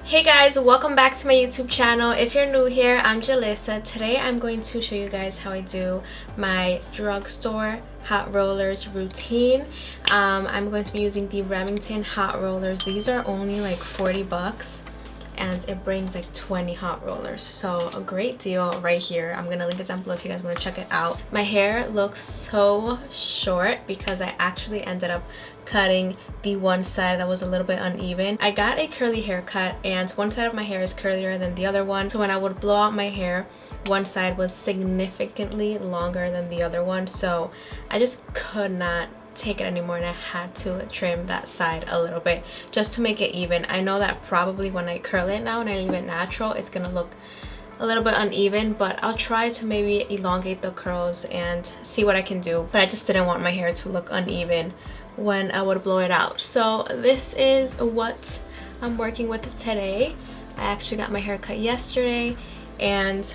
Hey guys, welcome back to my YouTube channel. If you're new here, I'm Jalissa. Today I'm going to show you guys how I do my drugstore hot rollers routine. I'm going to be using the Remington Hot Rollers. These are only like 40 bucks and it brings like 20 hot rollers, so a great deal right here. I'm gonna link it down below if you guys want to check it out. My hair looks so short because I actually ended up cutting the one side that was a little bit uneven. I got a curly haircut and one side of my hair is curlier than the other one, so when I would blow out my hair, one side was significantly longer than the other one, so I just could not take it anymore and I had to trim that side a little bit just to make it even. I know that probably when I curl it now and I leave it natural, it's gonna look a little bit uneven, but I'll try to maybe elongate the curls and see what I can do. But I just didn't want my hair to look uneven when I would blow it out. So this is what I'm working with today. I actually got my hair cut yesterday, and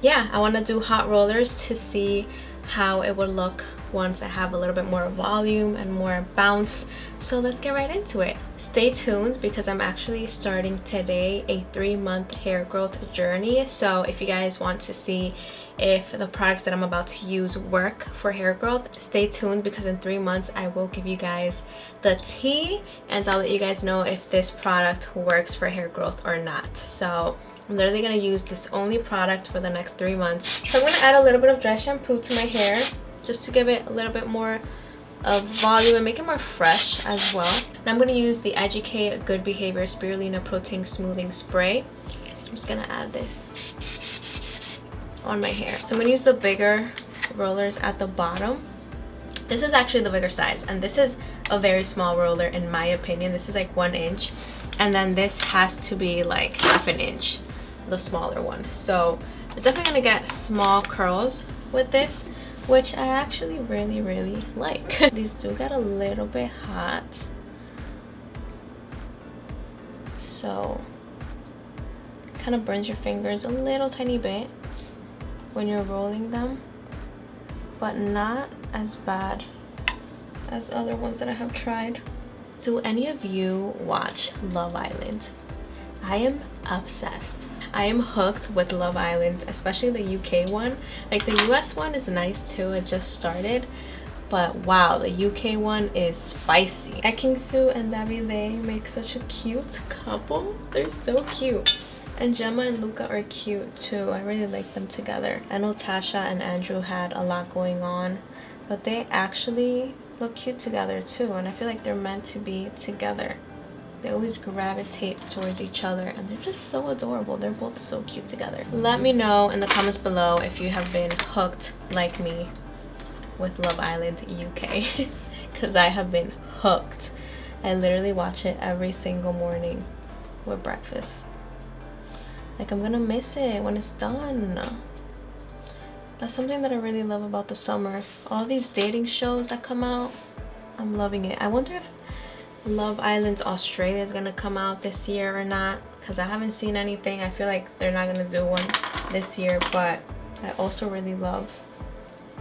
yeah, I want to do hot rollers to see how it would look once I have a little bit more volume and more bounce. So let's get right into it. Stay tuned because I'm actually starting today a 3-month hair growth journey. So if you guys want to see if the products that I'm about to use work for hair growth, stay tuned because in 3 months I will give you guys the tea and I'll let you guys know if this product works for hair growth or not. So I'm literally going to use this only product for the next 3 months. So I'm going to add a little bit of dry shampoo to my hair just to give it a little bit more of volume and make it more fresh as well. And I'm going to use the IGK Good Behavior Spirulina Protein Smoothing Spray. I'm just going to add this on my hair. So I'm going to use the bigger rollers at the bottom. This is actually the bigger size, and this is a very small roller in my opinion. This is like 1 inch, and then this has to be like ½ an inch, the smaller one. So I'm definitely going to get small curls with this, which I actually really like. These do get a little bit hot, so kind of burns your fingers a little tiny bit when you're rolling them, but not as bad as other ones that I have tried. Do any of you watch Love Island? I am obsessed. I am hooked with Love Island, especially the UK one. Like the US one is nice too, it just started, but wow, the UK one is spicy. Ekingsu and Davide make such a cute couple. They're so cute. And Gemma and Luca are cute too. I really like them together. I know Tasha and Andrew had a lot going on, but they actually look cute together too, and I feel like they're meant to be together. They always gravitate towards each other and they're just so adorable. They're both so cute together. Let me know in the comments below if you have been hooked like me with Love Island UK because I have been hooked. I literally watch it every single morning with breakfast. Like, I'm gonna miss it when it's done. That's something that I really love about the summer. All these dating shows that come out, I'm loving it. I wonder if Love Island Australia is gonna come out this year or not, because I haven't seen anything. I feel like they're not gonna do one this year, but I also really love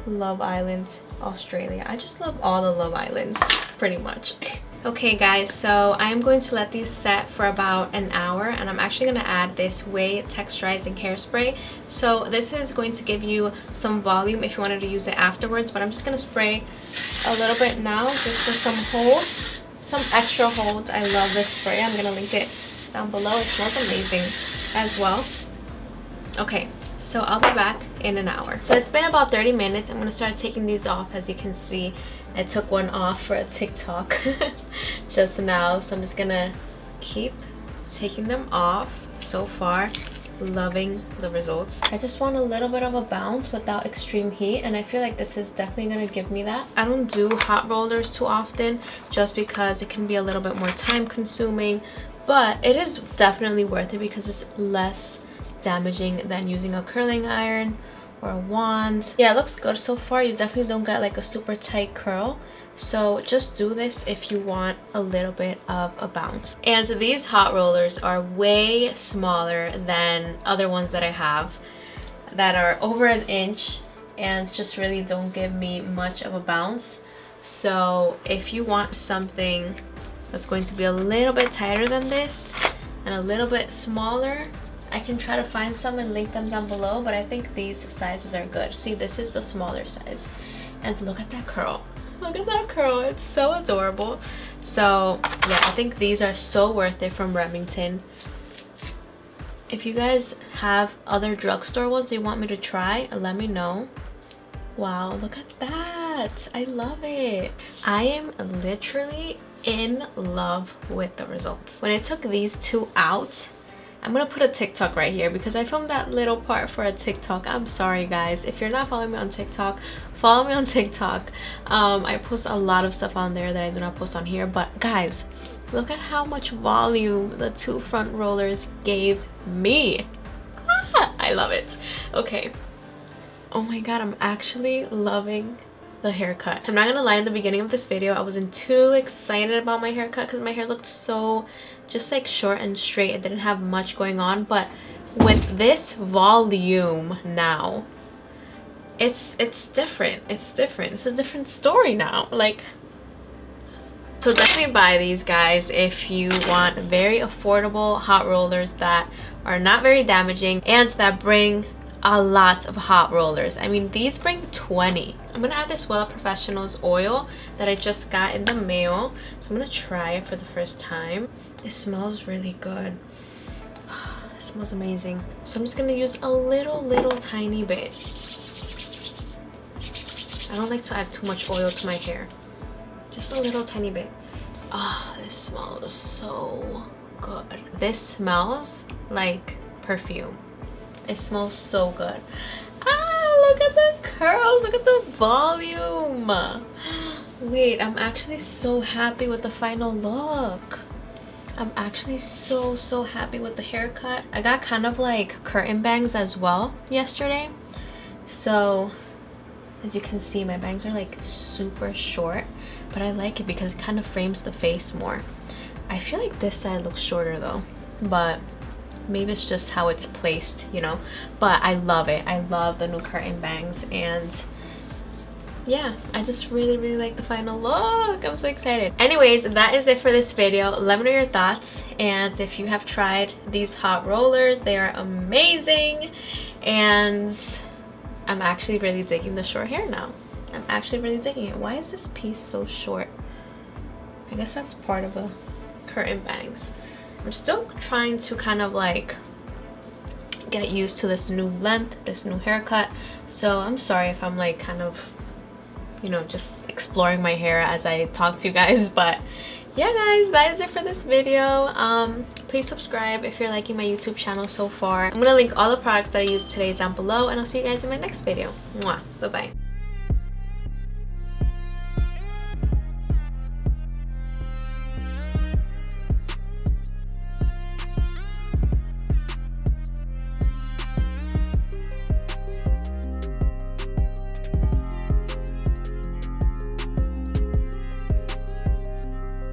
Love Island Australia. I just love all the Love Islands pretty much. Okay guys, so I am going to let these set for about an hour, and I'm actually going to add this OUAI Texturizing hairspray. So this is going to give you some volume if you wanted to use it afterwards, but I'm just going to spray a little bit now just for some holds, some extra holds. I love this spray. I'm going to link it down below. It smells amazing as well. Okay, so I'll be back in an hour. So it's been about 30 minutes. I'm going to start taking these off. As you can see, I took one off for a TikTok just now, so I'm just gonna keep taking them off. So far, loving the results. I just want a little bit of a bounce without extreme heat, and I feel like this is definitely gonna give me that. I don't do hot rollers too often just because it can be a little bit more time consuming, but it is definitely worth it because it's less damaging than using a curling iron or a wand. Yeah, it looks good so far. You definitely don't get like a super tight curl, so just do this if you want a little bit of a bounce. And these hot rollers are way smaller than other ones that I have that are over an inch and just really don't give me much of a bounce. So if you want something that's going to be a little bit tighter than this, and a little bit smaller. I can try to find some and link them down below, but I think these sizes are good. See, this is the smaller size. And look at that curl. Look at that curl. It's so adorable. So yeah, I think these are so worth it from Remington. If you guys have other drugstore ones you want me to try, let me know. Wow, look at that. I love it. I am literally in love with the results. When I took these two out, I'm gonna put a TikTok right here because I filmed that little part for a TikTok. I'm sorry guys, if you're not following me on TikTok, follow me on TikTok. I post a lot of stuff on there that I do not post on here, but guys, look at how much volume the two front rollers gave me. I love it. Okay, oh my god, I'm actually loving the haircut. I'm not gonna lie, in the beginning of this video I wasn't too excited about my haircut because my hair looked so just like short and straight. It didn't have much going on, but with this volume now, it's different. It's different. It's a different story now. Like, so definitely buy these, guys, if you want very affordable hot rollers that are not very damaging and that bring a lot of hot rollers. I mean, these bring 20. I'm gonna add this Wella Professionals oil that I just got in the mail, so I'm gonna try it for the first time. It smells really good. It smells amazing. So I'm just gonna use a little tiny bit. I don't like to add too much oil to my hair. Just a little tiny bit. Oh, this smells so good. This smells like perfume. It smells so good. Ah, look at the curls. Look at the volume. Wait, I'm actually so happy with the final look. I'm actually so happy with the haircut. I got kind of like curtain bangs as well yesterday. So as you can see, my bangs are like super short, but I like it because it kind of frames the face more. I feel like this side looks shorter though, but maybe it's just how it's placed, you know. But I love it. I love the new curtain bangs, and yeah, I just really like the final look. I'm so excited. Anyways, that is it for this video. Let me know your thoughts, and if you have tried these hot rollers, they are amazing. And I'm actually really digging the short hair now. I'm actually really digging it. Why is this piece so short? I guess that's part of the curtain bangs. I'm still trying to kind of like get used to this new length, this new haircut. So I'm sorry if I'm like kind of, you know, just exploring my hair as I talk to you guys. But yeah guys, that is it for this video. Please subscribe if you're liking my YouTube channel so far. I'm gonna link all the products that I used today down below, and I'll see you guys in my next video. Mwah. Bye bye.